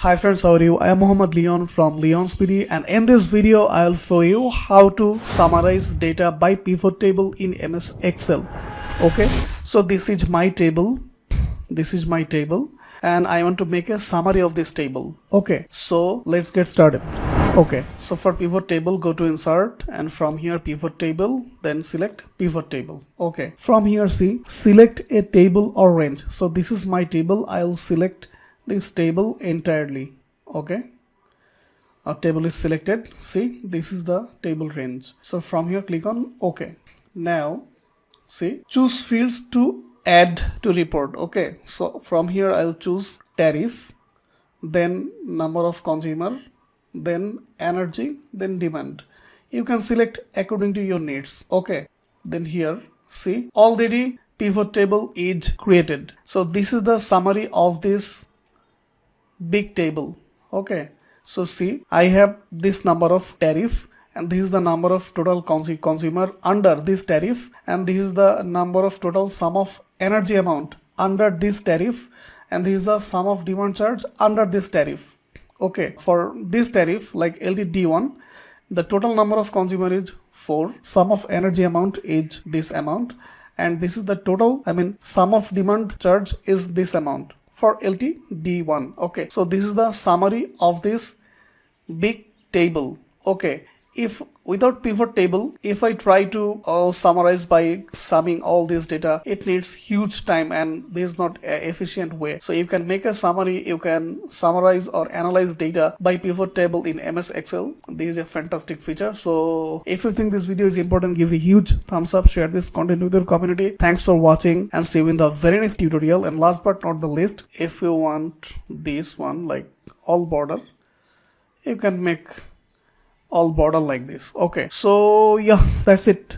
Hi friends, how are you? I am Mohammed Leon from LeonsBD, and in this video I'll show you how to summarize data by pivot table in MS Excel. Okay, so this is my table and I want to make a summary of this table. Okay, so let's get started. Okay, so for pivot table, go to insert and from here pivot table, then select pivot table. Okay, from here select a table or range. So this is my table. I'll select this table entirely. Okay, our table is selected. See, this is the table range. So from here click on OK. Now see, choose fields to add to report. Okay, so from here I'll choose tariff, then number of consumer, then energy, then demand. You can select according to your needs. Okay, then here see, already pivot table is created. So this is the summary of this big table. Okay, so see, I have this number of tariff and this is the number of total consumer under this tariff, and this is the number of total sum of energy amount under this tariff, and this is the sum of demand charge under this tariff. Okay, for this tariff like LTD1, the total number of consumer is 4, sum of energy amount is this amount, and this is the total, sum of demand charge is this amount for LTD1. Okay, so this is the summary of this big table. Okay, if without pivot table, if I try to summarize by summing all this data, it needs huge time and this is not an efficient way. So you can make a summary, you can summarize or analyze data by pivot table in MS Excel. This is a fantastic feature. So if you think this video is important, give a huge thumbs up, share this content with your community. Thanks for watching and see you in the very next tutorial. And last but not the least, if you want this one like all border, you can make all border like this. Okay, so yeah, that's it.